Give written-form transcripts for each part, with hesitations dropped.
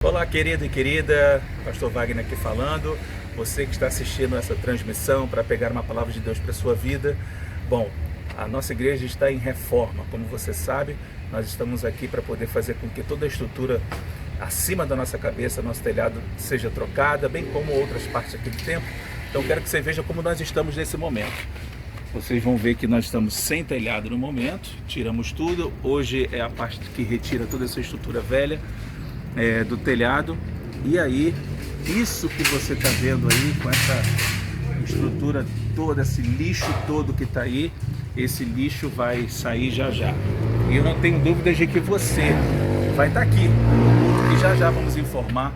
Olá, querido e querida, Pastor Wagner aqui falando. Você que está assistindo essa transmissão para pegar uma palavra de Deus para a sua vida. Bom, a nossa igreja está em reforma, como você sabe. Nós estamos aqui para poder fazer com que toda a estrutura acima da nossa cabeça, nosso telhado, seja trocada, bem como outras partes aqui do templo. Então quero que você veja como nós estamos nesse momento. Vocês vão ver que nós estamos sem telhado no momento, tiramos tudo. Hoje é a parte que retira toda essa estrutura velha do telhado. E aí, isso que você está vendo aí, com essa estrutura toda, esse lixo todo que está aí, esse lixo vai sair já já. E eu não tenho dúvidas de que você vai estar aqui. E já já vamos informar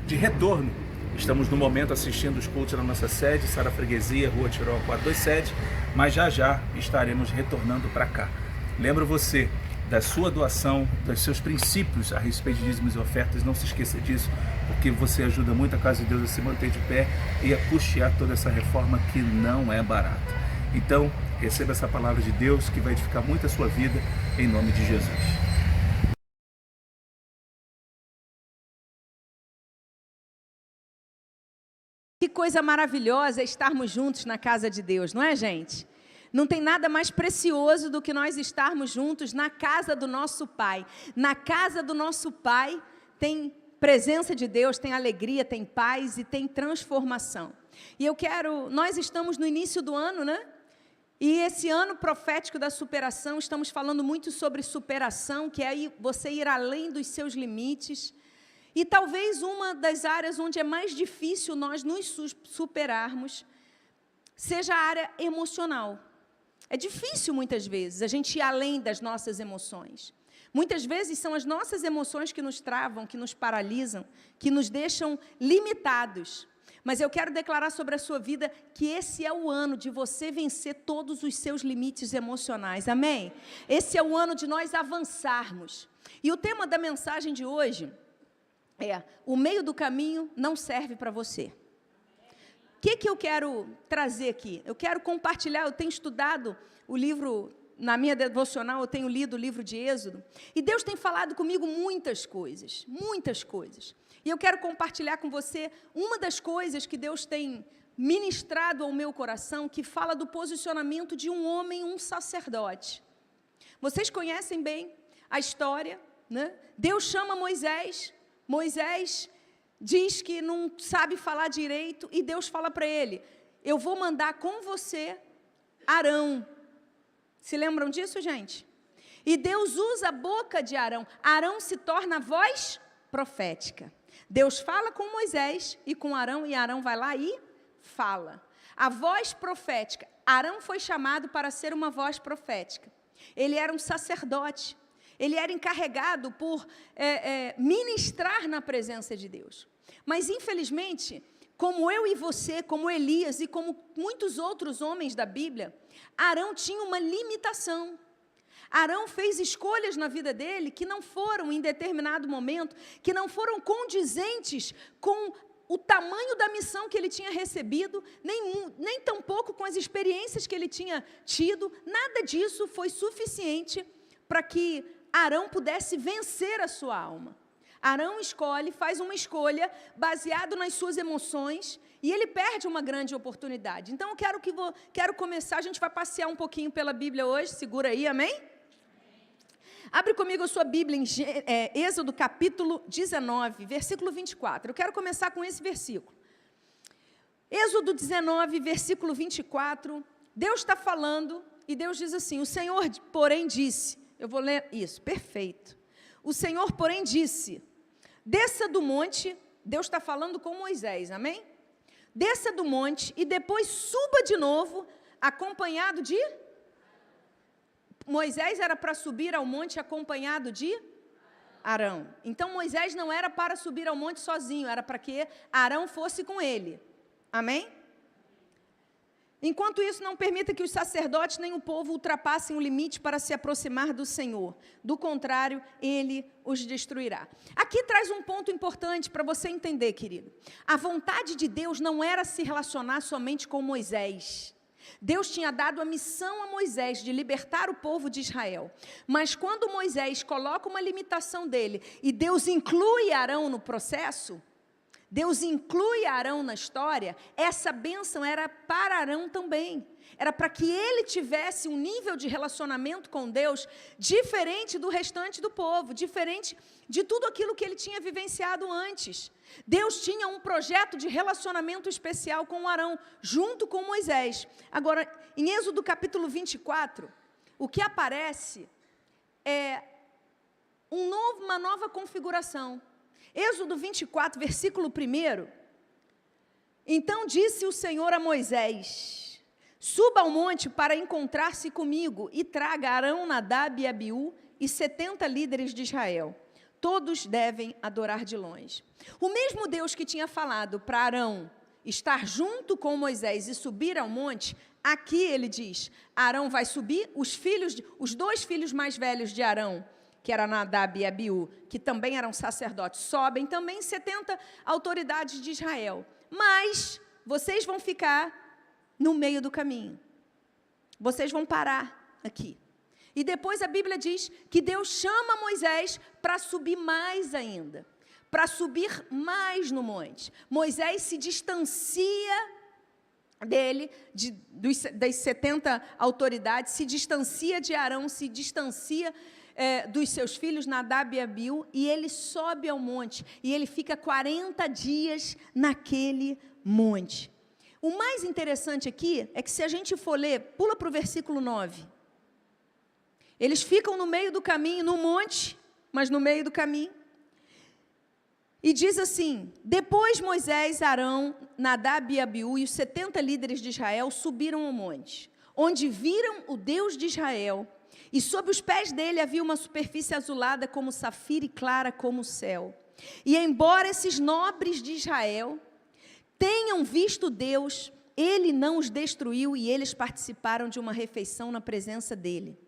de retorno. Estamos no momento assistindo os cultos na nossa sede, Sara Freguesia, Rua Tirol 427, mas já já estaremos retornando para cá. Lembro você da sua doação, dos seus princípios a respeito de dízimos e ofertas. Não se esqueça disso, porque você ajuda muito a Casa de Deus a se manter de pé e a custear toda essa reforma que não é barata. Então, receba essa palavra de Deus que vai edificar muito a sua vida, em nome de Jesus. Que coisa maravilhosa é estarmos juntos na casa de Deus, não é, gente? Não tem nada mais precioso do que nós estarmos juntos na casa do nosso Pai. Na casa do nosso Pai tem presença de Deus, tem alegria, tem paz e tem transformação. E nós estamos no início do ano, né? E esse ano profético da superação, estamos falando muito sobre superação, que é você ir além dos seus limites. E talvez uma das áreas onde é mais difícil nós nos superarmos seja a área emocional. É difícil muitas vezes a gente ir além das nossas emoções. Muitas vezes são as nossas emoções que nos travam, que nos paralisam, que nos deixam limitados. Mas eu quero declarar sobre a sua vida que esse é o ano de você vencer todos os seus limites emocionais. Amém? Esse é o ano de nós avançarmos. E o tema da mensagem de hoje o meio do caminho não serve para você. O que eu quero trazer aqui? Eu quero compartilhar, eu tenho estudado o livro, na minha devocional, eu tenho lido o livro de Êxodo, e Deus tem falado comigo muitas coisas. E eu quero compartilhar com você uma das coisas que Deus tem ministrado ao meu coração, que fala do posicionamento de um homem, um sacerdote. Vocês conhecem bem a história, né? Deus chama Moisés diz que não sabe falar direito, e Deus fala para ele: eu vou mandar com você Arão. Se lembram disso, gente? E Deus usa a boca de Arão. Arão se torna a voz profética. Deus fala com Moisés e com Arão, e Arão vai lá e fala. A voz profética. Arão foi chamado para ser uma voz profética. Ele era um sacerdote. Ele era encarregado por ministrar na presença de Deus. Mas, infelizmente, como eu e você, como Elias e como muitos outros homens da Bíblia, Arão tinha uma limitação. Arão fez escolhas na vida dele que não foram, em determinado momento, que não foram condizentes com o tamanho da missão que ele tinha recebido, nem tampouco com as experiências que ele tinha tido. Nada disso foi suficiente para que Arão pudesse vencer a sua alma. Arão faz uma escolha baseado nas suas emoções, e ele perde uma grande oportunidade. Então eu quero começar, a gente vai passear um pouquinho pela Bíblia hoje, segura aí, amém? Abre comigo a sua Bíblia em Êxodo capítulo 19, versículo 24. Eu quero começar com esse versículo. Êxodo 19, versículo 24, Deus está falando, e Deus diz assim: o Senhor, porém, disse... Eu vou ler isso, perfeito. O Senhor, porém, disse: desça do monte. Deus está falando com Moisés, amém? Desça do monte e depois suba de novo, acompanhado de... Moisés era para subir ao monte acompanhado de Arão. Então Moisés não era para subir ao monte sozinho, era para que Arão fosse com ele, amém? Enquanto isso, não permita que os sacerdotes nem o povo ultrapassem o limite para se aproximar do Senhor. Do contrário, Ele os destruirá. Aqui traz um ponto importante para você entender, querido. A vontade de Deus não era se relacionar somente com Moisés. Deus tinha dado a missão a Moisés de libertar o povo de Israel. Mas quando Moisés coloca uma limitação dele e Deus inclui Arão no processo, Deus inclui Arão na história, essa bênção era para Arão também. Era para que ele tivesse um nível de relacionamento com Deus diferente do restante do povo, diferente de tudo aquilo que ele tinha vivenciado antes. Deus tinha um projeto de relacionamento especial com Arão, junto com Moisés. Agora, em Êxodo capítulo 24, o que aparece é uma nova configuração. Êxodo 24, versículo 1. Então disse o Senhor a Moisés: suba ao monte para encontrar-se comigo e traga Arão, Nadab e Abiú e 70 líderes de Israel. Todos devem adorar de longe. O mesmo Deus que tinha falado para Arão estar junto com Moisés e subir ao monte, aqui ele diz: Arão vai subir, os 2 filhos mais velhos de Arão, que era Nadab e Abiú, que também eram sacerdotes, sobem também 70 autoridades de Israel. Mas vocês vão ficar no meio do caminho. Vocês vão parar aqui. E depois a Bíblia diz que Deus chama Moisés para subir mais ainda, para subir mais no monte. Moisés se distancia dele, das 70 autoridades, se distancia de Arão, se distancia dos seus filhos, Nadab e Abiú, e ele sobe ao monte, e ele fica 40 dias naquele monte. O mais interessante aqui é que se a gente for ler, pula para o versículo 9. Eles ficam no meio do caminho, no monte, mas no meio do caminho. E diz assim: depois Moisés, Arão, Nadab e Abiú e os 70 líderes de Israel subiram ao monte, onde viram o Deus de Israel, e sob os pés dele havia uma superfície azulada como safira e clara como o céu. E embora esses nobres de Israel tenham visto Deus, ele não os destruiu e eles participaram de uma refeição na presença dele.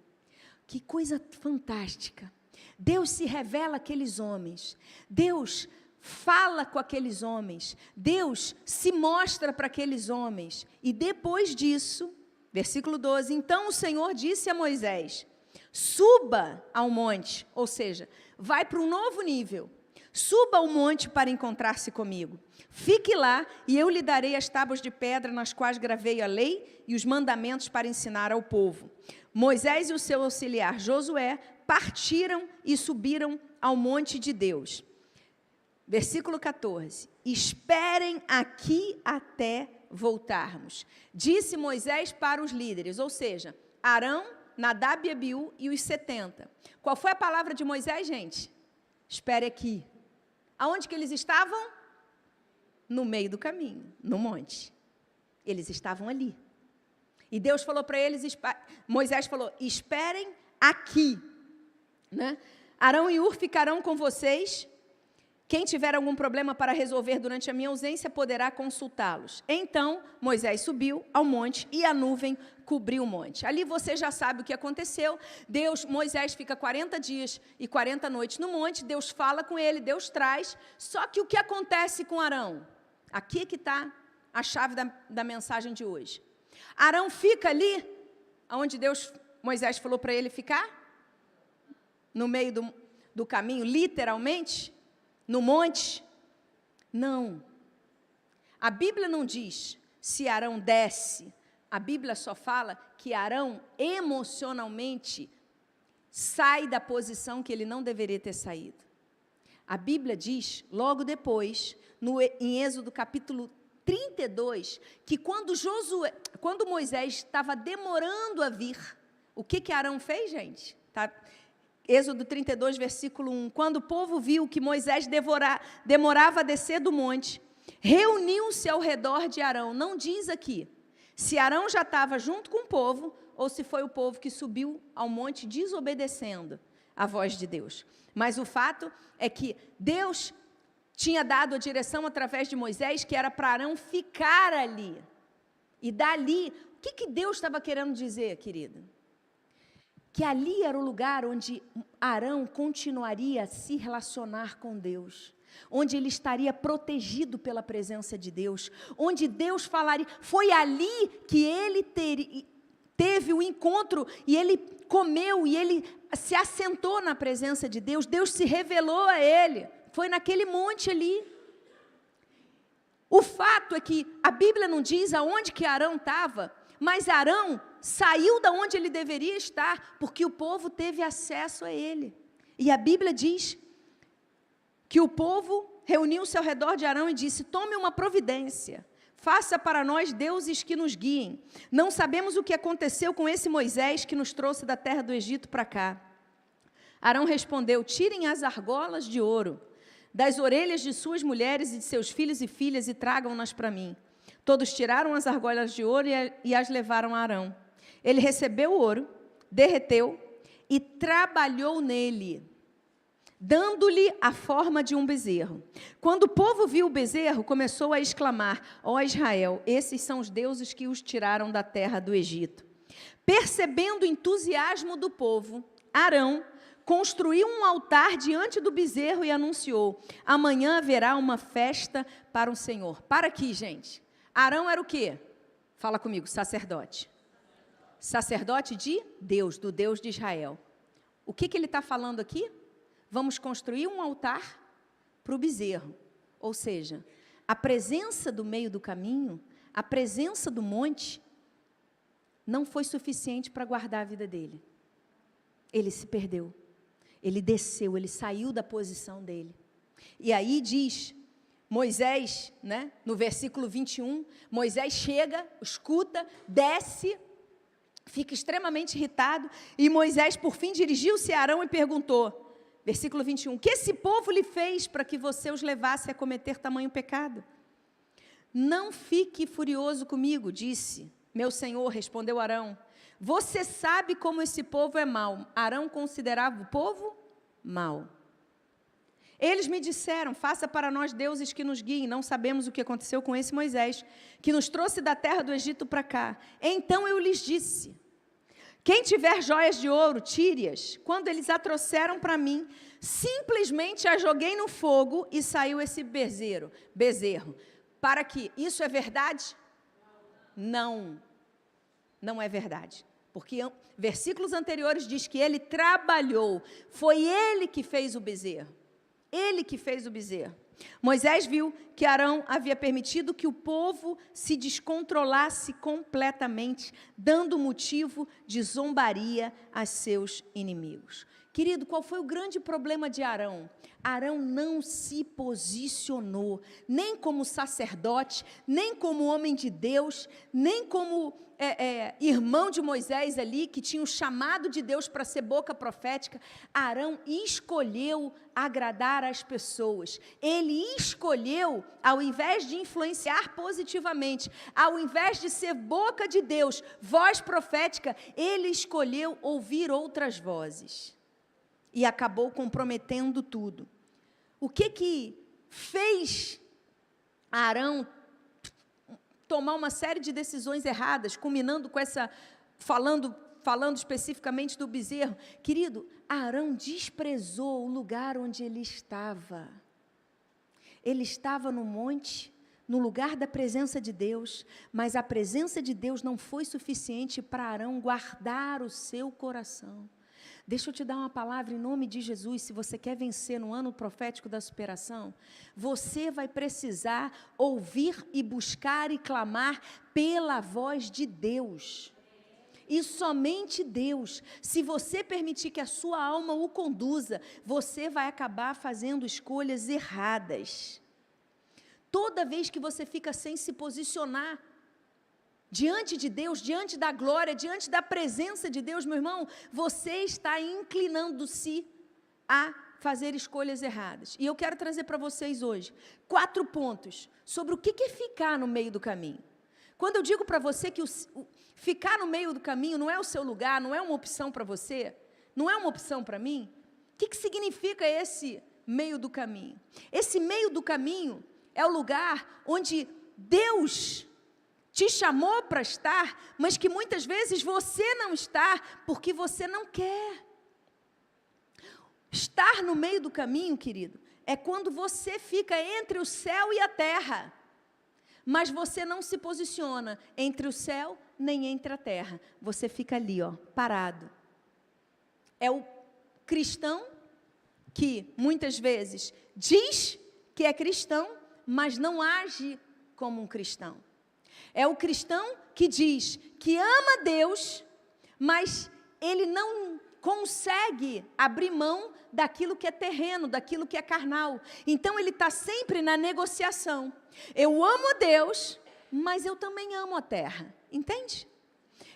Que coisa fantástica. Deus se revela àqueles homens. Deus fala com aqueles homens. Deus se mostra para aqueles homens. E depois disso, versículo 12, então o Senhor disse a Moisés: suba ao monte, ou seja, vai para um novo nível. Suba ao monte para encontrar-se comigo. Fique lá e eu lhe darei as tábuas de pedra nas quais gravei a lei e os mandamentos para ensinar ao povo. Moisés e o seu auxiliar Josué partiram e subiram ao monte de Deus. Versículo 14. Esperem aqui até voltarmos. Disse Moisés para os líderes, ou seja, Arão, Nadab e Abiú e os 70. Qual foi a palavra de Moisés, gente? Espere aqui. Aonde que eles estavam? No meio do caminho, no monte. Eles estavam ali. E Deus falou para eles, Moisés falou: esperem aqui, né? Arão e Hur ficarão com vocês. Quem tiver algum problema para resolver durante a minha ausência, poderá consultá-los. Então, Moisés subiu ao monte e a nuvem cobriu o monte. Ali você já sabe o que aconteceu. Moisés fica 40 dias e 40 noites no monte, Deus fala com ele, Deus traz. Só que o que acontece com Arão? Aqui é que está a chave da mensagem de hoje. Arão fica ali, onde Moisés falou para ele ficar? No meio do caminho, literalmente? No monte? Não. A Bíblia não diz se Arão desce. A Bíblia só fala que Arão emocionalmente sai da posição que ele não deveria ter saído. A Bíblia diz, logo depois, em Êxodo capítulo 32, que quando Moisés estava demorando a vir, o que Arão fez, gente? Êxodo 32, versículo 1. Quando o povo viu que Moisés demorava a descer do monte, reuniu-se ao redor de Arão. Não diz aqui se Arão já estava junto com o povo ou se foi o povo que subiu ao monte desobedecendo a voz de Deus. Mas o fato é que Deus tinha dado a direção através de Moisés, que era para Arão ficar ali. E dali, o que Deus estava querendo dizer, querida? Que ali era o lugar onde Arão continuaria a se relacionar com Deus. onde ele estaria protegido pela presença de Deus, onde Deus falaria. Foi ali que ele teve o encontro, e ele comeu, e ele se assentou na presença de Deus. Deus se revelou a ele, foi naquele monte ali. O fato é que a Bíblia não diz aonde que Arão estava, mas Arão saiu da onde ele deveria estar, porque o povo teve acesso a ele. E a Bíblia diz que o povo reuniu-se ao redor de Arão e disse: tome uma providência, faça para nós deuses que nos guiem. Não sabemos o que aconteceu com esse Moisés que nos trouxe da terra do Egito para cá. Arão respondeu: tirem as argolas de ouro das orelhas de suas mulheres e de seus filhos e filhas e tragam-nas para mim. Todos tiraram as argolas de ouro e as levaram a Arão. Ele recebeu o ouro, derreteu e trabalhou nele, dando-lhe a forma de um bezerro. Quando o povo viu o bezerro, começou a exclamar: ó Israel, esses são os deuses que os tiraram da terra do Egito. Percebendo o entusiasmo do povo, Arão construiu um altar diante do bezerro e anunciou: amanhã haverá uma festa para o Senhor. Para aqui, gente. Arão era o quê? Fala comigo, sacerdote. Sacerdote de Deus, do Deus de Israel. O que ele está falando aqui? Vamos construir um altar para o bezerro. Ou seja, a presença do meio do caminho, a presença do monte, não foi suficiente para guardar a vida dele. Ele se perdeu. Ele desceu, ele saiu da posição dele. E aí diz, Moisés, né, no versículo 21, Moisés chega, escuta, desce, fica extremamente irritado, e Moisés, por fim, dirigiu-se a Arão e perguntou, versículo 21, que esse povo lhe fez para que você os levasse a cometer tamanho pecado? Não fique furioso comigo, disse, meu senhor, respondeu Arão. Você sabe como esse povo é mau. Arão considerava o povo mau. Eles me disseram, faça para nós deuses que nos guiem. Não sabemos o que aconteceu com esse Moisés, que nos trouxe da terra do Egito para cá. Então eu lhes disse, quem tiver joias de ouro, tire-as. Quando eles a trouxeram para mim, simplesmente a joguei no fogo e saiu esse bezerro. Para que isso é verdade? Não. Não é verdade, porque versículos anteriores diz que ele trabalhou, foi ele que fez o bezerro, Moisés viu que Arão havia permitido que o povo se descontrolasse completamente, dando motivo de zombaria a seus inimigos. Querido, qual foi o grande problema de Arão? Arão não se posicionou, nem como sacerdote, nem como homem de Deus, nem como irmão de Moisés ali, que tinha o chamado de Deus para ser boca profética. Arão escolheu agradar as pessoas. Ele escolheu, ao invés de influenciar positivamente, ao invés de ser boca de Deus, voz profética, ele escolheu ouvir outras vozes. E acabou comprometendo tudo. O que fez Arão tomar uma série de decisões erradas, culminando com essa, falando especificamente do bezerro? Querido, Arão desprezou o lugar onde ele estava. Ele estava no monte, no lugar da presença de Deus, mas a presença de Deus não foi suficiente para Arão guardar o seu coração. Deixa eu te dar uma palavra em nome de Jesus. Se você quer vencer no ano profético da superação, você vai precisar ouvir e buscar e clamar pela voz de Deus. E somente Deus. Se você permitir que a sua alma o conduza, você vai acabar fazendo escolhas erradas. Toda vez que você fica sem se posicionar diante de Deus, diante da glória, diante da presença de Deus, meu irmão, você está inclinando-se a fazer escolhas erradas. E eu quero trazer para vocês hoje 4 pontos sobre o que é ficar no meio do caminho. Quando eu digo para você que ficar no meio do caminho não é o seu lugar, não é uma opção para você, não é uma opção para mim, o que significa esse meio do caminho? Esse meio do caminho é o lugar onde Deus te chamou para estar, mas que muitas vezes você não está, porque você não quer. Estar no meio do caminho, querido, é quando você fica entre o céu e a terra, mas você não se posiciona entre o céu nem entre a terra. Você fica ali, ó, parado. É o cristão que muitas vezes diz que é cristão, mas não age como um cristão. É o cristão que diz que ama Deus, mas ele não consegue abrir mão daquilo que é terreno, daquilo que é carnal. Então ele está sempre na negociação. Eu amo a Deus, mas eu também amo a terra. Entende?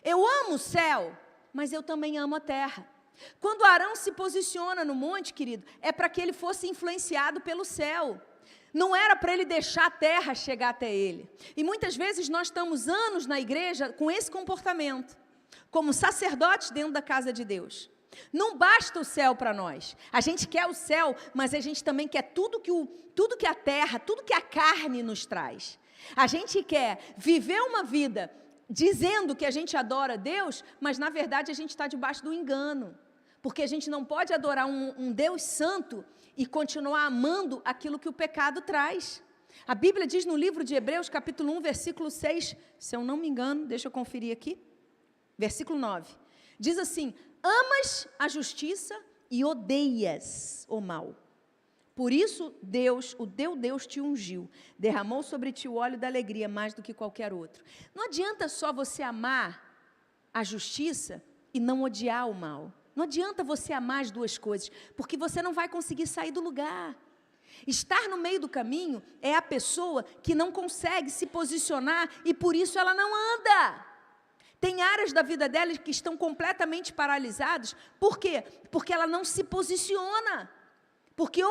Eu amo o céu, mas eu também amo a terra. Quando Arão se posiciona no monte, querido, é para que ele fosse influenciado pelo céu. Não era para ele deixar a terra chegar até ele. E muitas vezes nós estamos anos na igreja com esse comportamento, como sacerdotes dentro da casa de Deus. Não basta o céu para nós. A gente quer o céu, mas a gente também quer tudo que a terra, tudo que a carne nos traz. A gente quer viver uma vida dizendo que a gente adora Deus, mas na verdade a gente está debaixo do engano. Porque a gente não pode adorar um Deus santo e continuar amando aquilo que o pecado traz. A Bíblia diz no livro de Hebreus, capítulo 1, versículo 6, se eu não me engano, deixa eu conferir aqui, versículo 9, diz assim: amas a justiça e odeias o mal. Por isso Deus, o teu Deus te ungiu, derramou sobre ti o óleo da alegria mais do que qualquer outro. Não adianta só você amar a justiça e não odiar o mal. Não adianta você amar as duas coisas, porque você não vai conseguir sair do lugar. Estar no meio do caminho é a pessoa que não consegue se posicionar e por isso ela não anda. Tem áreas da vida dela que estão completamente paralisadas. Por quê? Porque ela não se posiciona. Porque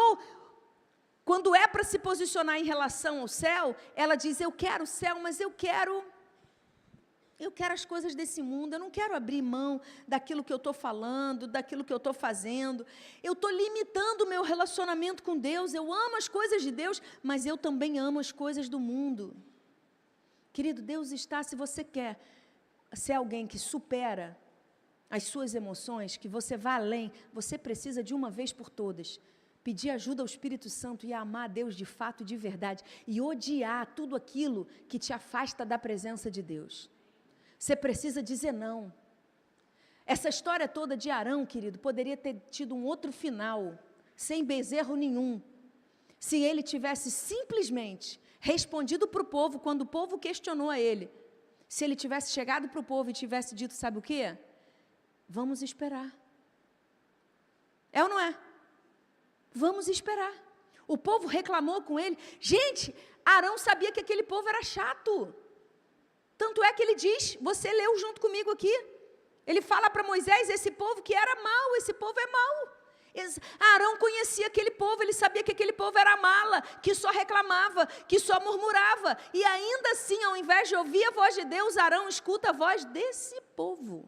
quando é para se posicionar em relação ao céu, ela diz: eu quero o céu, mas eu quero as coisas desse mundo, eu não quero abrir mão daquilo que eu estou falando, daquilo que eu estou fazendo. Eu estou limitando o meu relacionamento com Deus. Eu amo as coisas de Deus, mas eu também amo as coisas do mundo. Querido, Deus está, se você quer ser alguém que supera as suas emoções, que você vá além, você precisa de uma vez por todas pedir ajuda ao Espírito Santo e amar a Deus de fato e de verdade, e odiar tudo aquilo que te afasta da presença de Deus. Você precisa dizer não. Essa história toda de Arão, querido, poderia ter tido um outro final, sem bezerro nenhum, se ele tivesse simplesmente respondido para o povo, quando o povo questionou a ele, se ele tivesse chegado para o povo e tivesse dito, sabe o quê? Vamos esperar. É ou não é? Vamos esperar. O povo reclamou com ele. Gente, Arão sabia que aquele povo era chato. Tanto é que ele diz, você leu junto comigo aqui, ele fala para Moisés, esse povo que era mau, esse povo é mau. Arão conhecia aquele povo, ele sabia que aquele povo era mala, que só reclamava, que só murmurava. E ainda assim, ao invés de ouvir a voz de Deus, Arão escuta a voz desse povo.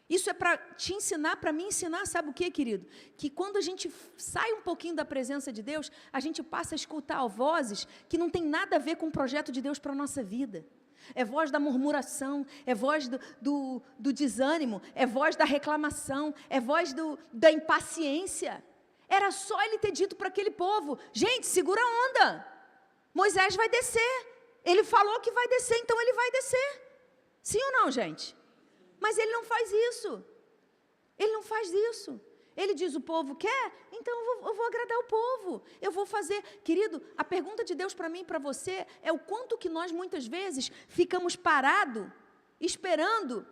Isso é para te ensinar, para me ensinar, sabe o que, querido? Que quando a gente sai um pouquinho da presença de Deus, a gente passa a escutar vozes que não tem nada a ver com o projeto de Deus para a nossa vida. É voz da murmuração, é voz do desânimo, é voz da reclamação, é voz da impaciência. Era só ele ter dito para aquele povo, gente, segura a onda, Moisés vai descer, ele falou que vai descer, então ele vai descer. Sim ou não, gente? Mas ele não faz isso, ele não faz isso. Ele diz, o povo quer? Então eu vou agradar o povo, eu vou fazer. Querido, a pergunta de Deus para mim e para você é o quanto que nós muitas vezes ficamos parados, esperando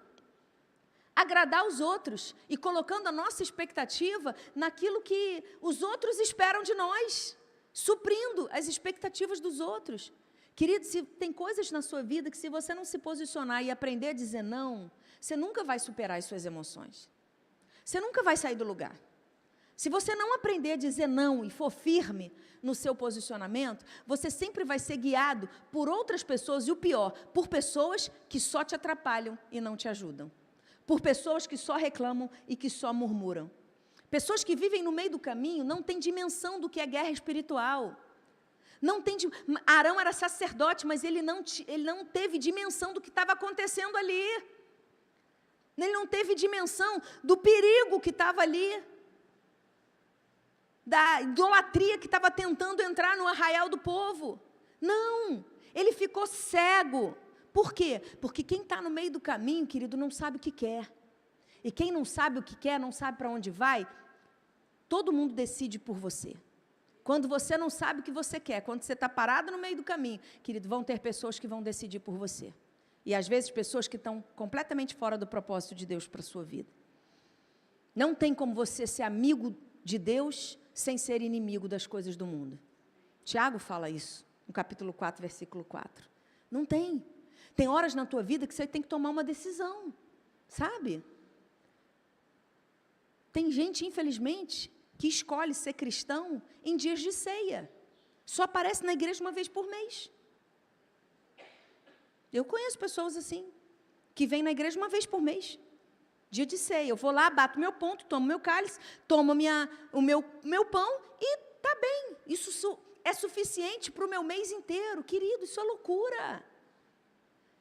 agradar os outros e colocando a nossa expectativa naquilo que os outros esperam de nós, suprindo as expectativas dos outros. Querido, se tem coisas na sua vida que se você não se posicionar e aprender a dizer não, você nunca vai superar as suas emoções. Você nunca vai sair do lugar. Se você não aprender a dizer não e for firme no seu posicionamento, você sempre vai ser guiado por outras pessoas, e o pior, por pessoas que só te atrapalham e não te ajudam. Por pessoas que só reclamam e que só murmuram. Pessoas que vivem no meio do caminho não têm dimensão do que é guerra espiritual. Arão era sacerdote, mas ele não teve dimensão do que estava acontecendo ali. Ele não teve dimensão do perigo que estava ali. da idolatria que estava tentando entrar no arraial do povo. Não, ele ficou cego. Por quê? Porque quem está no meio do caminho, querido, não sabe o que quer. E quem não sabe o que quer, não sabe para onde vai, todo mundo decide por você. Quando você não sabe o que você quer, quando você está parado no meio do caminho, querido, vão ter pessoas que vão decidir por você. E às vezes pessoas que estão completamente fora do propósito de Deus para a sua vida. Não tem como você ser amigo de Deus sem ser inimigo das coisas do mundo. Tiago fala isso, no capítulo 4, versículo 4. Não tem. Tem horas na tua vida que você tem que tomar uma decisão, sabe? Tem gente, infelizmente, que escolhe ser cristão em dias de ceia. Só aparece na igreja uma vez por mês. Eu conheço pessoas assim, que vêm na igreja uma vez por mês. Dia de ceia, eu vou lá, bato meu ponto, tomo meu cálice, tomo o meu pão e tá bem. Isso é suficiente para o meu mês inteiro. Querido, isso é loucura.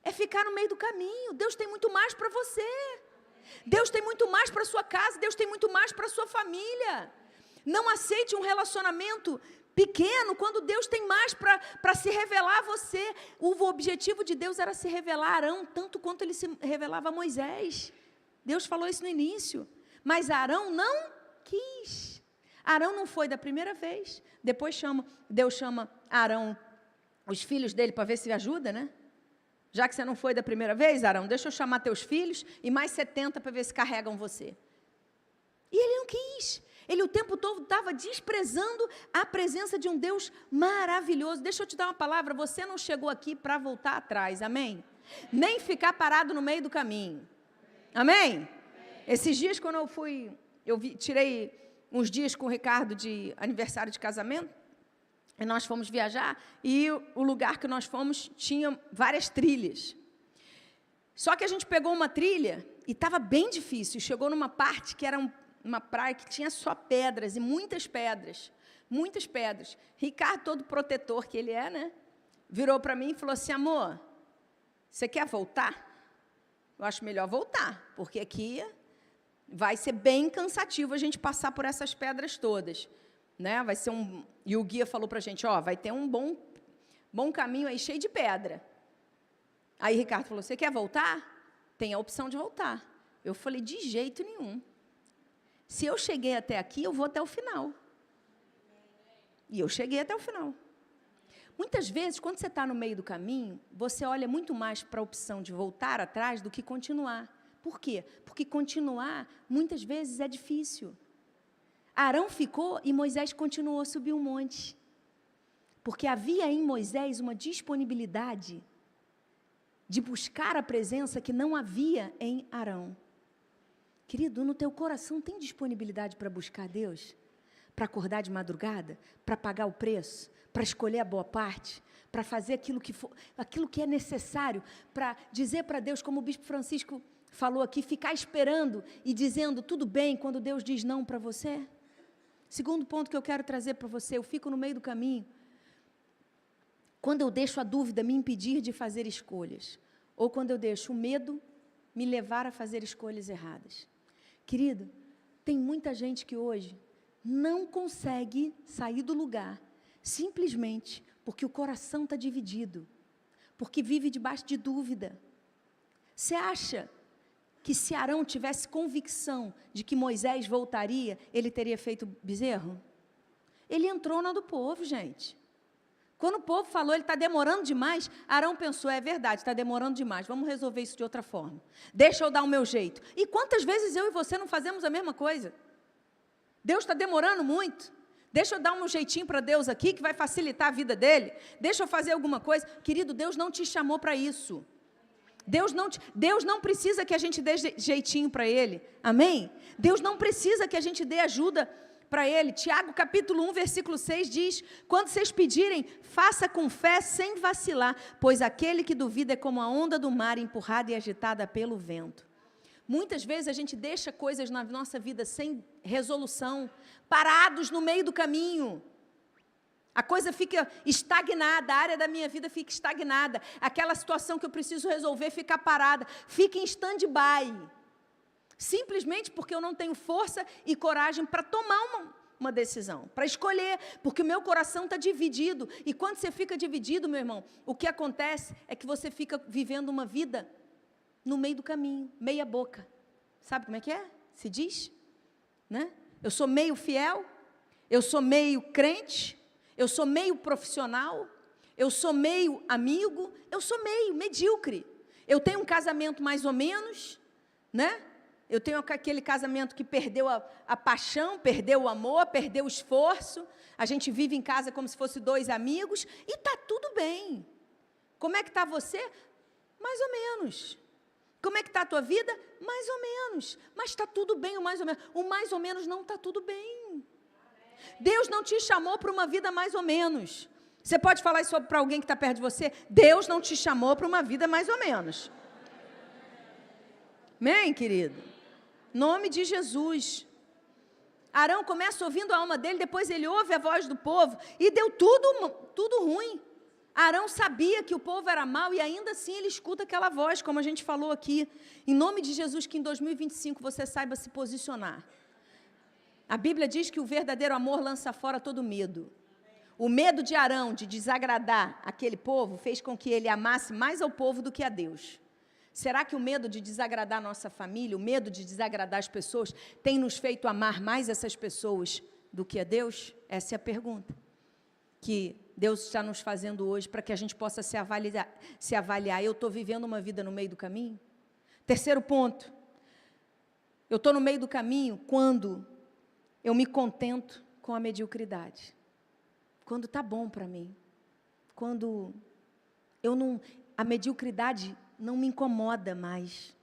É ficar no meio do caminho. Deus tem muito mais para você. Deus tem muito mais para a sua casa. Deus tem muito mais para a sua família. Não aceite um relacionamento pequeno quando Deus tem mais para se revelar a você. O objetivo de Deus era se revelar a Arão, tanto quanto ele se revelava a Moisés. Deus falou isso no início. Mas Arão não quis. Arão não foi da primeira vez. Depois Deus chama Arão, os filhos dele, para ver se ajuda, né? Já que você não foi da primeira vez, Arão, deixa eu chamar teus filhos e mais 70 para ver se carregam você. E ele não quis. Ele o tempo todo estava desprezando a presença de um Deus maravilhoso. Deixa eu te dar uma palavra, você não chegou aqui para voltar atrás, amém? Nem ficar parado no meio do caminho, amém? Esses dias, quando tirei uns dias com o Ricardo de aniversário de casamento, e nós fomos viajar, e o lugar que nós fomos tinha várias trilhas. Só que a gente pegou uma trilha, e estava bem difícil, chegou numa parte que era uma praia que tinha só pedras, e muitas pedras. Ricardo, todo protetor que ele é, né? Virou para mim e falou assim, amor, você quer voltar? Eu acho melhor voltar, porque aqui vai ser bem cansativo a gente passar por essas pedras todas. Né? Vai ser e o guia falou para a gente, vai ter um bom caminho aí cheio de pedra. Aí Ricardo falou, você quer voltar? Tem a opção de voltar. Eu falei, de jeito nenhum. Se eu cheguei até aqui, eu vou até o final. E eu cheguei até o final. Muitas vezes, quando você está no meio do caminho, você olha muito mais para a opção de voltar atrás do que continuar. Por quê? Porque continuar, muitas vezes, é difícil. Arão ficou e Moisés continuou a subir o monte. Porque havia em Moisés uma disponibilidade de buscar a presença que não havia em Arão. Querido, no teu coração tem disponibilidade para buscar Deus? Para acordar de madrugada? Para pagar o preço? Para escolher a boa parte? Para fazer aquilo que é necessário? Para dizer para Deus, como o Bispo Francisco falou aqui, ficar esperando e dizendo tudo bem quando Deus diz não para você? Segundo ponto que eu quero trazer para você, eu fico no meio do caminho quando eu deixo a dúvida me impedir de fazer escolhas, ou quando eu deixo o medo me levar a fazer escolhas erradas. Querido, tem muita gente que hoje não consegue sair do lugar, simplesmente porque o coração está dividido, porque vive debaixo de dúvida. Você acha que se Arão tivesse convicção de que Moisés voltaria, ele teria feito bezerro? Ele entrou na do povo, gente. Quando o povo falou, ele está demorando demais, Arão pensou, é verdade, está demorando demais, vamos resolver isso de outra forma. Deixa eu dar o meu jeito. E quantas vezes eu e você não fazemos a mesma coisa? Deus está demorando muito. Deixa eu dar um jeitinho para Deus aqui, que vai facilitar a vida dele. Deixa eu fazer alguma coisa. Querido, Deus não te chamou para isso. Deus não precisa que a gente dê jeitinho para Ele, amém? Deus não precisa que a gente dê ajuda para Ele. Tiago capítulo 1, versículo 6 diz, quando vocês pedirem, faça com fé sem vacilar, pois aquele que duvida é como a onda do mar empurrada e agitada pelo vento. Muitas vezes a gente deixa coisas na nossa vida sem resolução, parados no meio do caminho. A coisa fica estagnada, a área da minha vida fica estagnada. Aquela situação que eu preciso resolver fica parada, fica em stand-by. Simplesmente porque eu não tenho força e coragem para tomar uma decisão, para escolher, porque o meu coração está dividido. E quando você fica dividido, meu irmão, o que acontece é que você fica vivendo uma vida no meio do caminho, meia boca. Sabe como é que é? Se diz, né? Eu sou meio fiel, eu sou meio crente, eu sou meio profissional, eu sou meio amigo, eu sou meio medíocre. Eu tenho um casamento mais ou menos, né? Eu tenho aquele casamento que perdeu a paixão, perdeu o amor, perdeu o esforço. A gente vive em casa como se fosse dois amigos e está tudo bem. Como é que está você? Mais ou menos. Como é que está a tua vida? Mais ou menos. Mas está tudo bem o mais ou menos. O mais ou menos não está tudo bem. Deus não te chamou para uma vida mais ou menos. Você pode falar isso para alguém que está perto de você? Deus não te chamou para uma vida mais ou menos. Amém, querido? Nome de Jesus. Arão começa ouvindo a alma dele, depois ele ouve a voz do povo, e deu tudo ruim. Arão sabia que o povo era mau, e ainda assim ele escuta aquela voz, como a gente falou aqui. Em nome de Jesus, que em 2025 você saiba se posicionar. A Bíblia diz que o verdadeiro amor lança fora todo medo. O medo de Arão de desagradar aquele povo fez com que ele amasse mais ao povo do que a Deus. Será que o medo de desagradar a nossa família, o medo de desagradar as pessoas, tem nos feito amar mais essas pessoas do que a Deus? Essa é a pergunta que Deus está nos fazendo hoje, para que a gente possa se avaliar. Eu estou vivendo uma vida no meio do caminho? Terceiro ponto, eu estou no meio do caminho quando eu me contento com a mediocridade. Quando está bom para mim. Quando a mediocridade não me incomoda mais.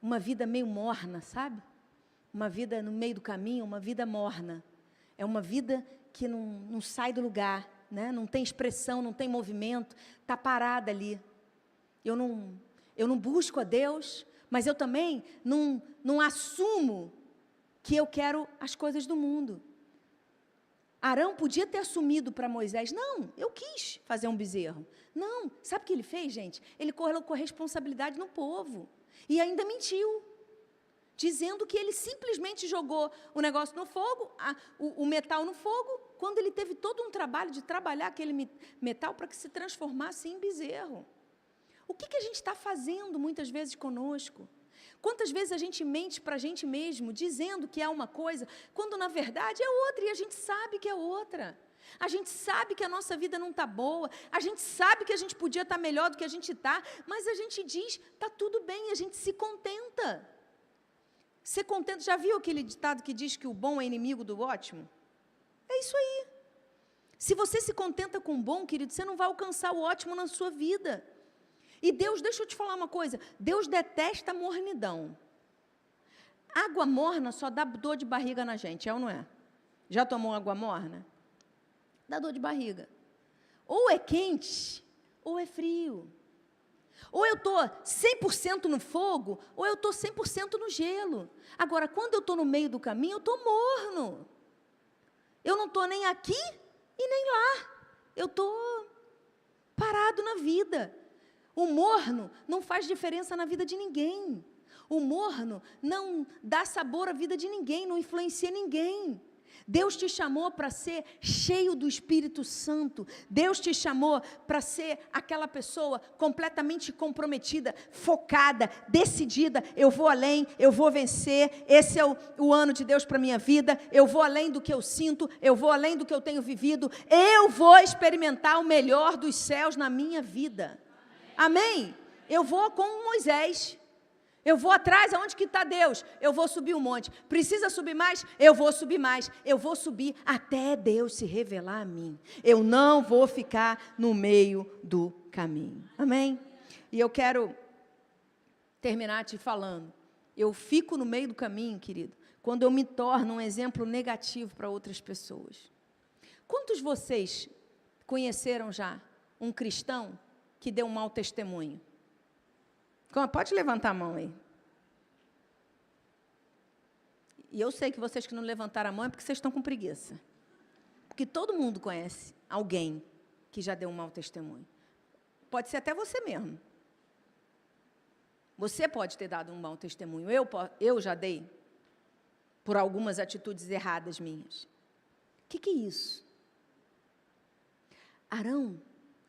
Uma vida meio morna, sabe? Uma vida no meio do caminho, uma vida morna. É uma vida que não sai do lugar, né? Não tem expressão, não tem movimento, está parada ali. Eu não busco a Deus, mas eu também não assumo que eu quero as coisas do mundo. Arão podia ter assumido para Moisés, não, eu quis fazer um bezerro. Não, sabe o que ele fez, gente? Ele colocou responsabilidade no povo e ainda mentiu, dizendo que ele simplesmente jogou o negócio no fogo, o metal no fogo, quando ele teve todo um trabalho de trabalhar aquele metal para que se transformasse em bezerro. O que a gente está fazendo muitas vezes conosco? Quantas vezes a gente mente para a gente mesmo, dizendo que é uma coisa, quando na verdade é outra, e a gente sabe que é outra. A gente sabe que a nossa vida não está boa, a gente sabe que a gente podia estar melhor do que a gente está, mas a gente diz, está tudo bem, a gente se contenta. Ser contente, já viu aquele ditado que diz que o bom é inimigo do ótimo? É isso aí. Se você se contenta com o bom, querido, você não vai alcançar o ótimo na sua vida. E Deus, deixa eu te falar uma coisa, Deus detesta a mornidão. Água morna só dá dor de barriga na gente, é ou não é? Já tomou água morna? Dá dor de barriga. Ou é quente, ou é frio. Ou eu estou 100% no fogo, ou eu estou 100% no gelo. Agora, quando eu estou no meio do caminho, eu estou morno. Eu não estou nem aqui e nem lá. Eu estou parado na vida. O morno não faz diferença na vida de ninguém. O morno não dá sabor à vida de ninguém, não influencia ninguém. Deus te chamou para ser cheio do Espírito Santo. Deus te chamou para ser aquela pessoa completamente comprometida, focada, decidida. Eu vou além, eu vou vencer. Esse é o ano de Deus para a minha vida. Eu vou além do que eu sinto, eu vou além do que eu tenho vivido. Eu vou experimentar o melhor dos céus na minha vida. Amém? Eu vou com Moisés. Eu vou atrás, aonde que está Deus? Eu vou subir um monte. Precisa subir mais? Eu vou subir mais. Eu vou subir até Deus se revelar a mim. Eu não vou ficar no meio do caminho. Amém? E eu quero terminar te falando. Eu fico no meio do caminho, querido, quando eu me torno um exemplo negativo para outras pessoas. Quantos de vocês conheceram já um cristão que deu um mau testemunho? Pode levantar a mão aí. E eu sei que vocês que não levantaram a mão é porque vocês estão com preguiça. Porque todo mundo conhece alguém que já deu um mau testemunho. Pode ser até você mesmo. Você pode ter dado um mau testemunho. Eu já dei por algumas atitudes erradas minhas. que é isso? Arão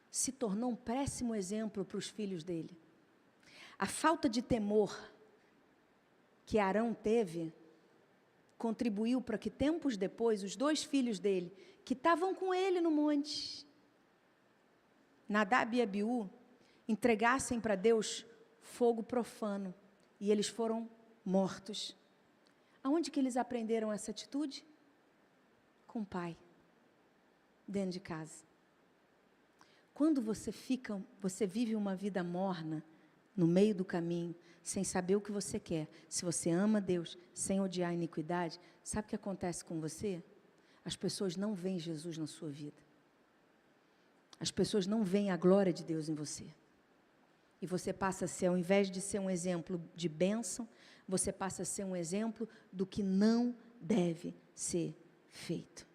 se tornou um péssimo exemplo para os filhos dele. A falta de temor que Arão teve contribuiu para que tempos depois os 2 filhos dele, que estavam com ele no monte, Nadab e Abiú, entregassem para Deus fogo profano, e eles foram mortos. Aonde que eles aprenderam essa atitude? Com o pai, dentro de casa. Quando você vive uma vida morna, no meio do caminho, sem saber o que você quer, se você ama Deus, sem odiar a iniquidade, sabe o que acontece com você? As pessoas não veem Jesus na sua vida. As pessoas não veem a glória de Deus em você. E você passa a ser, ao invés de ser um exemplo de bênção, você passa a ser um exemplo do que não deve ser feito.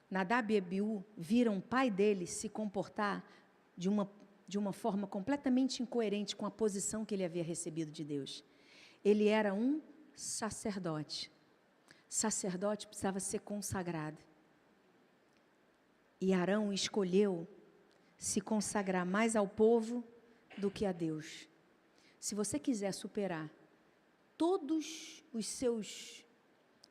Nadab e Abiú viram o pai deles se comportar de uma forma completamente incoerente com a posição que ele havia recebido de Deus. Ele era um sacerdote. Sacerdote precisava ser consagrado. E Arão escolheu se consagrar mais ao povo do que a Deus. Se você quiser superar todos os seus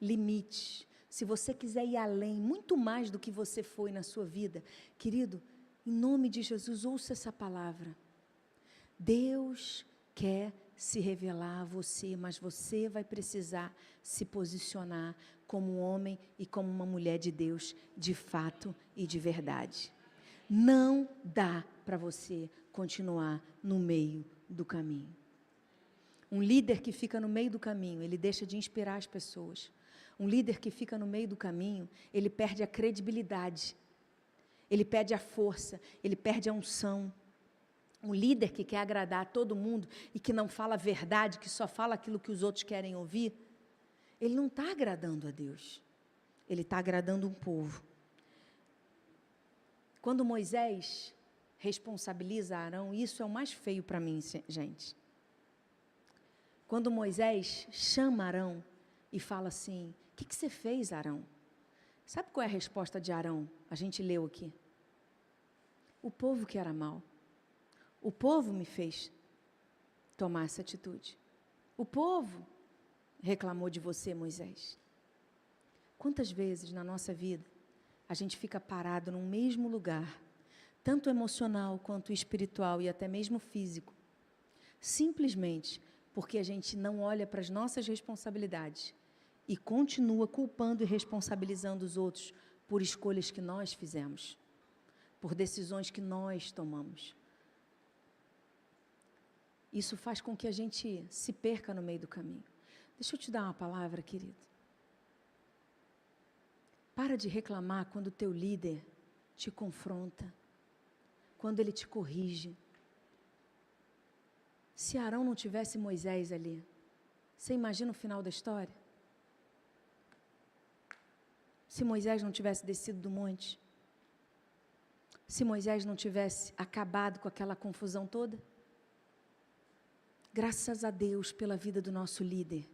limites, se você quiser ir além, muito mais do que você foi na sua vida, querido, em nome de Jesus, ouça essa palavra. Deus quer se revelar a você, mas você vai precisar se posicionar como um homem e como uma mulher de Deus, de fato e de verdade. Não dá para você continuar no meio do caminho. Um líder que fica no meio do caminho, ele deixa de inspirar as pessoas. Um líder que fica no meio do caminho, ele perde a credibilidade, ele perde a força, ele perde a unção. Um líder que quer agradar a todo mundo e que não fala a verdade, que só fala aquilo que os outros querem ouvir, ele não está agradando a Deus, ele está agradando um povo. Quando Moisés responsabiliza Arão, isso é o mais feio para mim, gente. Quando Moisés chama Arão e fala assim, o que você fez, Arão? Sabe qual é a resposta de Arão? A gente leu aqui. O povo que era mau. O povo me fez tomar essa atitude. O povo reclamou de você, Moisés. Quantas vezes na nossa vida a gente fica parado num mesmo lugar, tanto emocional quanto espiritual e até mesmo físico, simplesmente porque a gente não olha para as nossas responsabilidades e continua culpando e responsabilizando os outros por escolhas que nós fizemos, por decisões que nós tomamos. Isso faz com que a gente se perca no meio do caminho. Deixa eu te dar uma palavra, querido. Para de reclamar quando o teu líder te confronta, quando ele te corrige. Se Arão não tivesse Moisés ali, você imagina o final da história? Se Moisés não tivesse descido do monte, se Moisés não tivesse acabado com aquela confusão toda? Graças a Deus pela vida do nosso líder,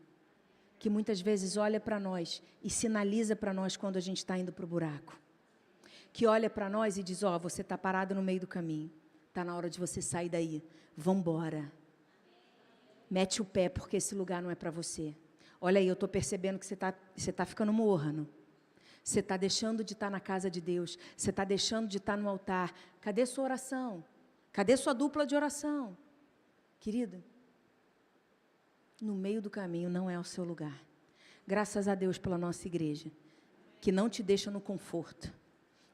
que muitas vezes olha para nós e sinaliza para nós quando a gente está indo para o buraco. Que olha para nós e diz, você está parado no meio do caminho, está na hora de você sair daí, vamos embora. Mete o pé porque esse lugar não é para você. Olha aí, eu estou percebendo que você tá ficando morno. Você está deixando de estar na casa de Deus, você está deixando de estar no altar. Cadê sua oração? Cadê sua dupla de oração? Querido, no meio do caminho não é o seu lugar. Graças a Deus pela nossa igreja, que não te deixa no conforto,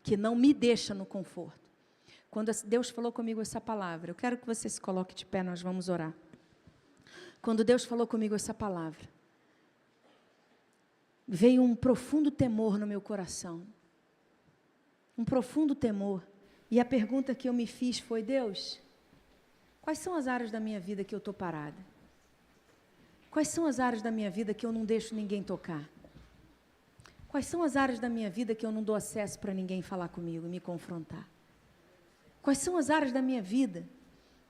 que não me deixa no conforto. Quando Deus falou comigo essa palavra, eu quero que você se coloque de pé, nós vamos orar. Quando Deus falou comigo essa palavra, veio um profundo temor no meu coração. Um profundo temor. E a pergunta que eu me fiz foi, Deus, quais são as áreas da minha vida que eu estou parada? Quais são as áreas da minha vida que eu não deixo ninguém tocar? Quais são as áreas da minha vida que eu não dou acesso para ninguém falar comigo e me confrontar? Quais são as áreas da minha vida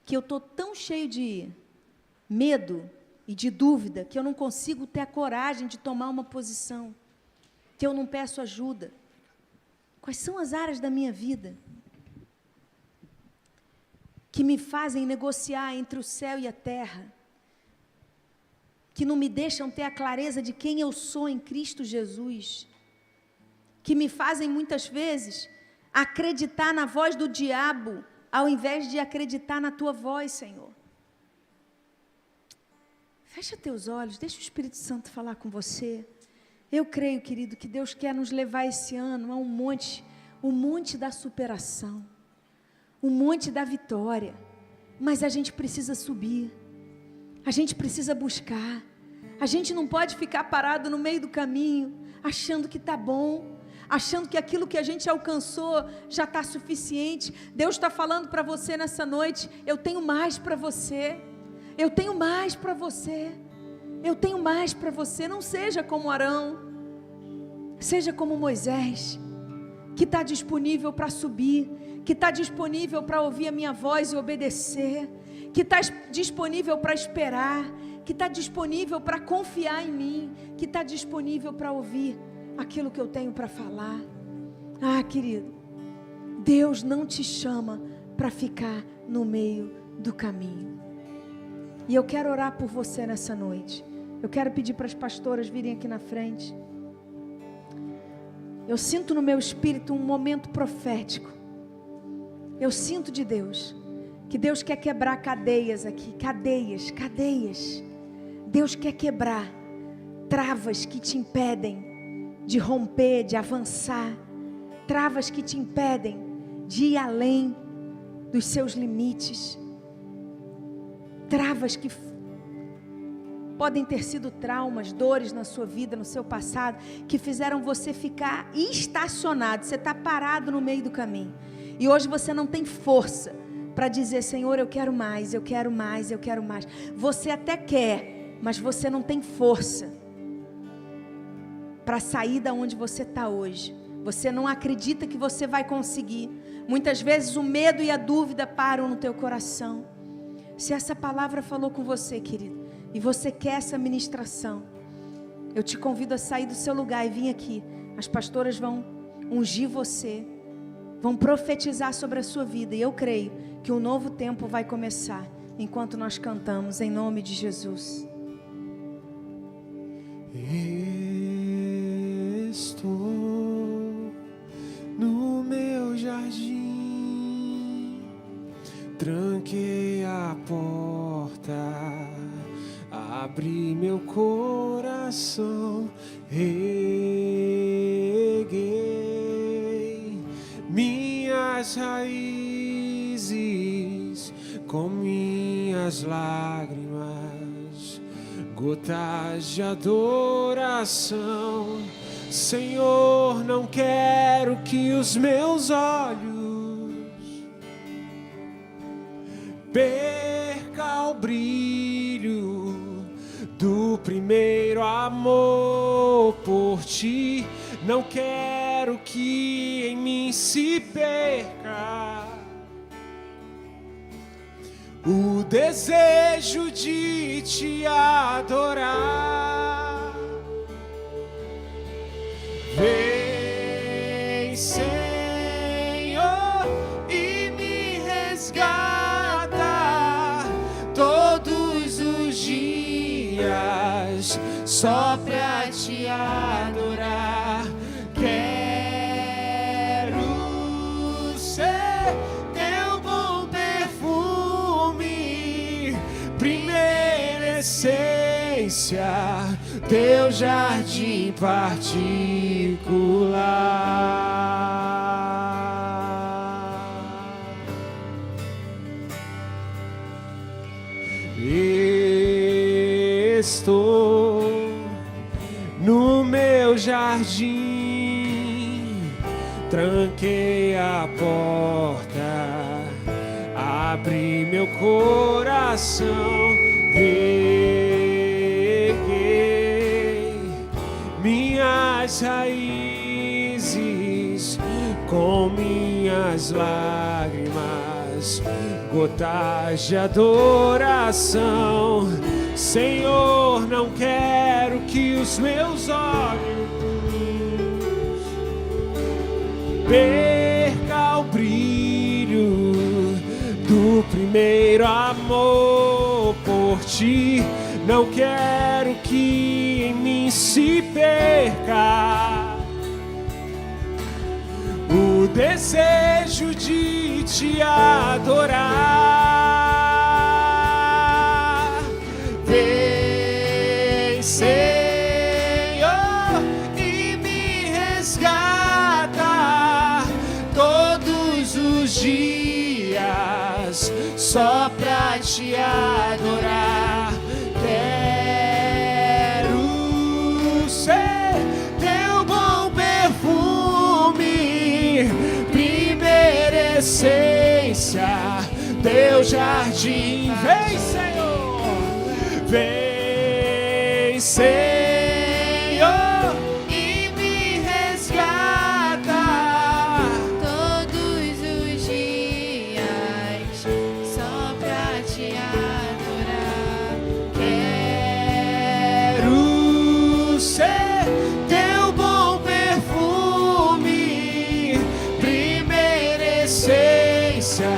que eu estou tão cheio de medo e de dúvida que eu não consigo ter a coragem de tomar uma posição? que eu não peço ajuda? Quais são as áreas da minha vida que me fazem negociar entre o céu e a terra, que não me deixam ter a clareza de quem eu sou em Cristo Jesus, que me fazem muitas vezes acreditar na voz do diabo, ao invés de acreditar na tua voz, Senhor? Fecha teus olhos, deixa o Espírito Santo falar com você. Eu creio, querido, que Deus quer nos levar esse ano a um monte da superação, um monte da vitória, mas a gente precisa subir, a gente precisa buscar, a gente não pode ficar parado no meio do caminho, achando que está bom, achando que aquilo que a gente alcançou já está suficiente. Deus está falando para você nessa noite: eu tenho mais para você, eu tenho mais para você, eu tenho mais para você. Não seja como Arão, seja como Moisés, que está disponível para subir, que está disponível para ouvir a minha voz e obedecer, que está disponível para esperar, que está disponível para confiar em mim, que está disponível para ouvir aquilo que eu tenho para falar. Ah, querido, Deus não te chama para ficar no meio do caminho. E eu quero orar por você nessa noite. Eu quero pedir para as pastoras virem aqui na frente. Eu sinto no meu espírito um momento profético. Eu sinto de Deus, que Deus quer quebrar cadeias aqui, cadeias. Deus quer quebrar travas que te impedem de romper, de avançar, travas que te impedem de ir além dos seus limites, travas que podem ter sido traumas, dores na sua vida, no seu passado, que fizeram você ficar estacionado. Você está parado no meio do caminho, e hoje você não tem força para dizer: Senhor, eu quero mais, eu quero mais, eu quero mais. Você até quer, mas você não tem força para sair da onde você está hoje. Você não acredita que você vai conseguir. Muitas vezes o medo e a dúvida param no teu coração. Se essa palavra falou com você, querido, e você quer essa ministração, eu te convido a sair do seu lugar e vir aqui. As pastoras vão ungir você, vão profetizar sobre a sua vida, e eu creio que um novo tempo vai começar enquanto nós cantamos, em nome de Jesus. Estou no meu jardim, tranquei a porta, abri meu coração, reguei minhas raízes com minhas lágrimas, gotas de adoração. Senhor, não quero que os meus olhos percam o brilho do primeiro amor por ti. Não quero que em mim se perca o desejo de te adorar. Vem, Senhor, e me resgata todos os dias, só pra te adorar. Quero ser teu bom perfume, primeira essência, teu jardim particular. Estou no meu jardim, tranquei a porta, abri meu coração, minhas raízes com minhas lágrimas, gotas de adoração. Senhor, não quero que os meus olhos perca o brilho do primeiro amor por ti. Não quero que em mim se perca o desejo de te adorar. Vem, Senhor, e me resgata todos os dias só pra te adorar. Quero ser teu bom perfume, primeira essência, teu jardim. Vem, Senhor, vem, Senhor, e me resgata todos os dias só pra te adorar. Quero ser teu bom perfume, primeira essência,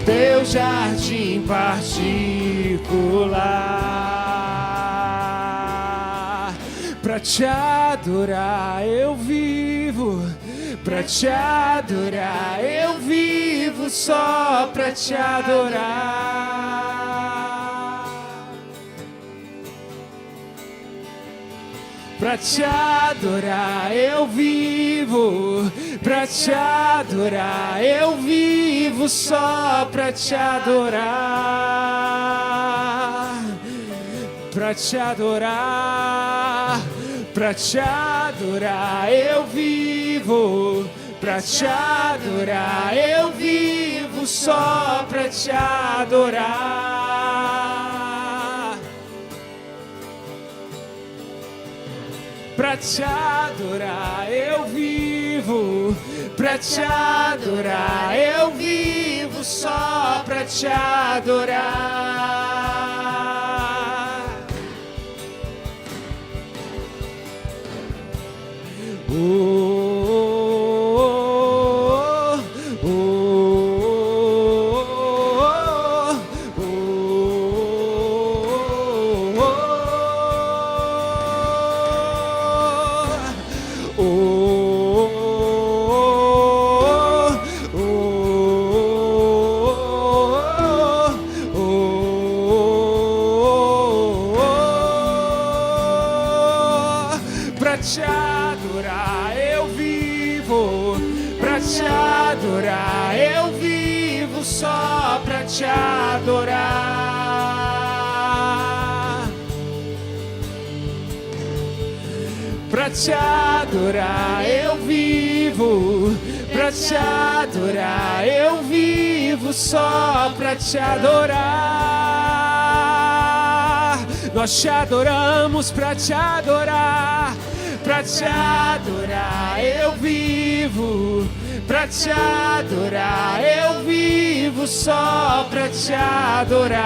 teu jardim particular. Pra te adorar eu vivo, pra te adorar eu vivo, só pra te adorar. Pra te adorar eu vivo, pra te adorar eu vivo, só pra te adorar. Pra te adorar, pra te adorar eu vivo, pra te adorar eu vivo, só pra te adorar. Pra te adorar eu vivo, pra te adorar eu vivo, só pra te adorar. Pra te adorar eu vivo, pra te adorar eu vivo, só pra te adorar. Pra te adorar eu vivo, pra te adorar eu vivo, só pra te adorar. Nós te adoramos pra te adorar. Pra te adorar eu vivo, pra te adorar eu vivo, só pra te adorar.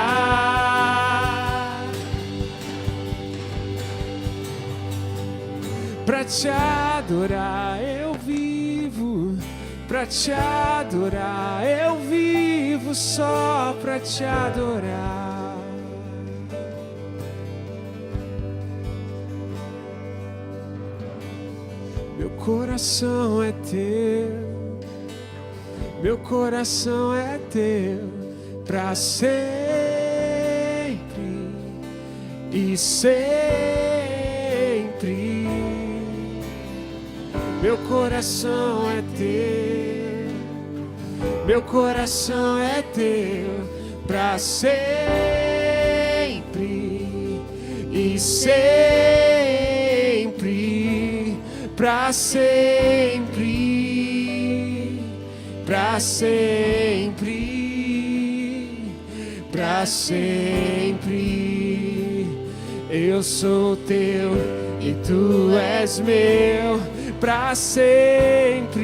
Pra te adorar eu vivo, pra te adorar eu vivo, só pra te adorar. Meu coração é teu, meu coração é teu, pra sempre e sempre. Meu coração é teu, meu coração é teu, pra sempre e sempre. Pra sempre, pra sempre, pra sempre. Eu sou teu e tu és meu, pra sempre,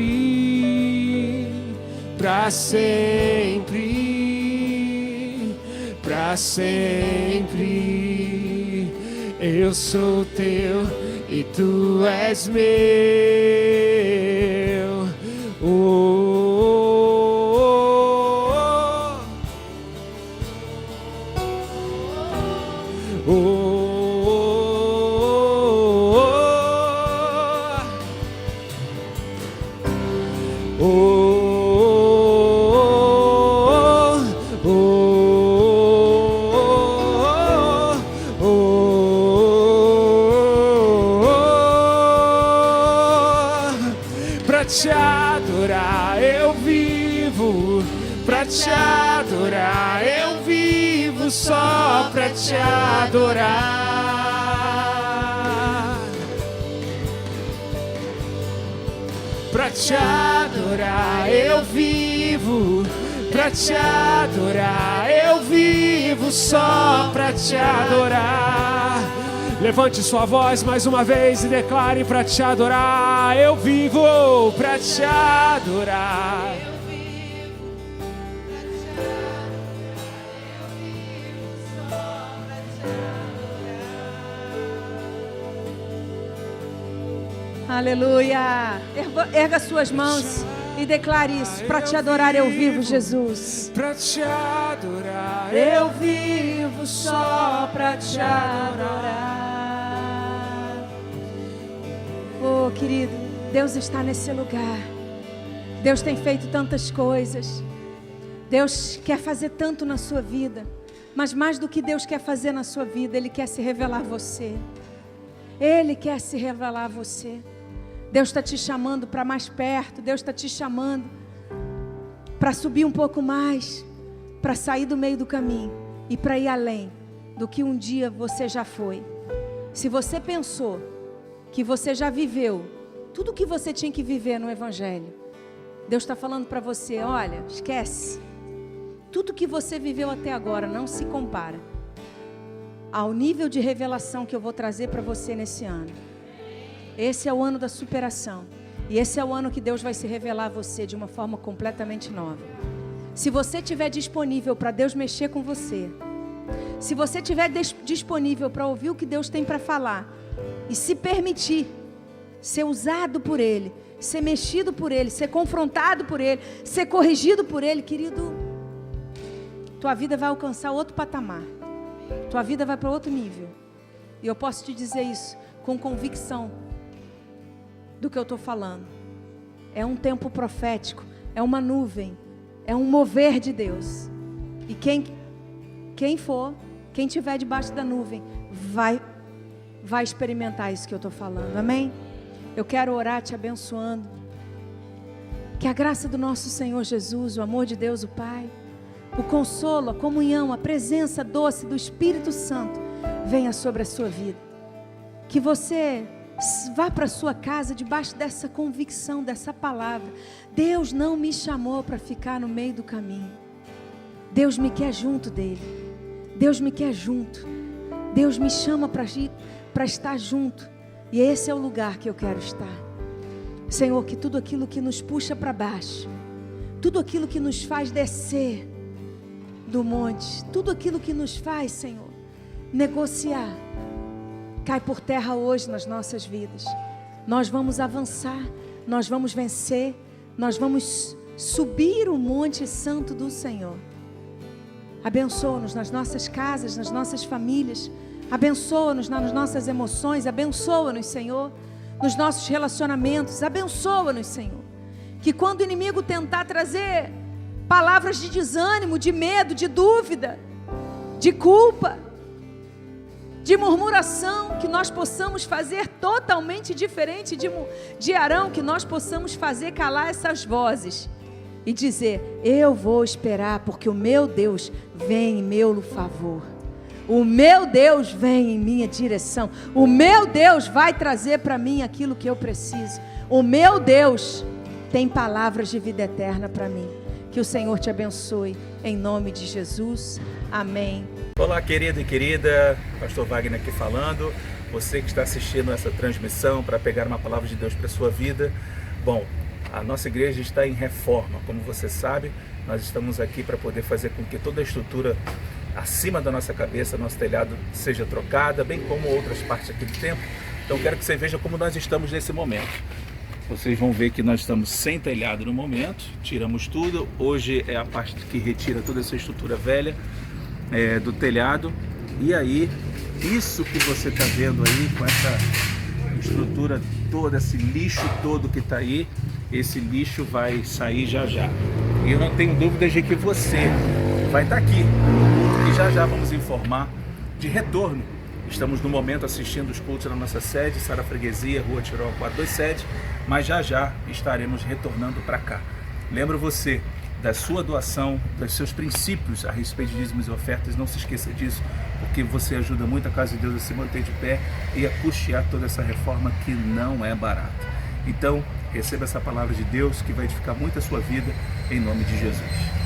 pra sempre, pra sempre. Eu sou teu e tu és meu. Pra te adorar eu vivo, pra te adorar eu vivo, só pra te adorar. Pra te adorar eu vivo, pra te adorar eu vivo, só pra te adorar. Levante sua voz mais uma vez e declare: pra te adorar eu vivo, pra te adorar. Aleluia. Erga suas mãos e declare isso. Para te adorar eu vivo, Jesus. Para te adorar eu vivo, só para te adorar. Oh, querido, Deus está nesse lugar. Deus tem feito tantas coisas. Deus quer fazer tanto na sua vida. Mas mais do que Deus quer fazer na sua vida, Ele quer se revelar a você. Ele quer se revelar a você. Deus está te chamando para mais perto. Deus está te chamando para subir um pouco mais, para sair do meio do caminho e para ir além do que um dia você já foi. Se você pensou que você já viveu tudo o que você tinha que viver no Evangelho, Deus está falando para você: olha, esquece. Tudo que você viveu até agora não se compara ao nível de revelação que eu vou trazer para você nesse ano. Esse é o ano da superação. E esse é o ano que Deus vai se revelar a você de uma forma completamente nova. Se você estiver disponível para Deus mexer com você, se você estiver disponível para ouvir o que Deus tem para falar, e se permitir ser usado por Ele, ser mexido por Ele, ser confrontado por Ele, ser corrigido por Ele, querido, tua vida vai alcançar outro patamar. Tua vida vai para outro nível. E eu posso te dizer isso com convicção do que eu estou falando. É um tempo profético, é uma nuvem, é um mover de Deus. E quem estiver debaixo da nuvem, vai experimentar isso que eu estou falando, amém? Eu quero orar te abençoando. Que a graça do nosso Senhor Jesus, o amor de Deus o Pai, o consolo, a comunhão, a presença doce do Espírito Santo venha sobre a sua vida. Que você vá para a sua casa debaixo dessa convicção, dessa palavra. Deus não me chamou para ficar no meio do caminho. Deus me quer junto dele. Deus me quer junto. Deus me chama para estar junto. E esse é o lugar que eu quero estar. Senhor, que tudo aquilo que nos puxa para baixo, tudo aquilo que nos faz descer do monte, tudo aquilo que nos faz, Senhor, negociar, cai por terra hoje nas nossas vidas. Nós vamos avançar, nós vamos vencer, nós vamos subir o monte santo do Senhor. Abençoa-nos nas nossas casas, nas nossas famílias, abençoa-nos nas nossas emoções, abençoa-nos, Senhor, nos nossos relacionamentos, abençoa-nos, Senhor. Que quando o inimigo tentar trazer palavras de desânimo, de medo, de dúvida, de culpa, de murmuração, que nós possamos fazer totalmente diferente de Arão, que nós possamos fazer calar essas vozes e dizer: eu vou esperar, porque o meu Deus vem em meu favor, o meu Deus vem em minha direção, o meu Deus vai trazer para mim aquilo que eu preciso, o meu Deus tem palavras de vida eterna para mim. Que o Senhor te abençoe, em nome de Jesus, amém. Olá, querido e querida, Pastor Wagner aqui falando. Você que está assistindo essa transmissão para pegar uma palavra de Deus para a sua vida. Bom, a nossa igreja está em reforma, como você sabe. Nós estamos aqui para poder fazer com que toda a estrutura acima da nossa cabeça, nosso telhado, seja trocada, bem como outras partes aqui do templo. Então quero que você veja como nós estamos nesse momento. Vocês vão ver que nós estamos sem telhado no momento, tiramos tudo. Hoje é a parte que retira toda essa estrutura velha do telhado. E aí, isso que você está vendo aí, com essa estrutura toda, esse lixo todo que está aí, esse lixo vai sair já já. E eu não tenho dúvidas de que você vai estar aqui, e já já vamos informar de retorno. Estamos no momento assistindo os cultos na nossa sede, Sara Freguesia, Rua Tirol 427, mas já já estaremos retornando para cá. Lembro você da sua doação, dos seus princípios a respeito de dízimos e ofertas. Não se esqueça disso, porque você ajuda muito a Casa de Deus a se manter de pé e a custear toda essa reforma que não é barata. Então, receba essa palavra de Deus que vai edificar muito a sua vida, em nome de Jesus.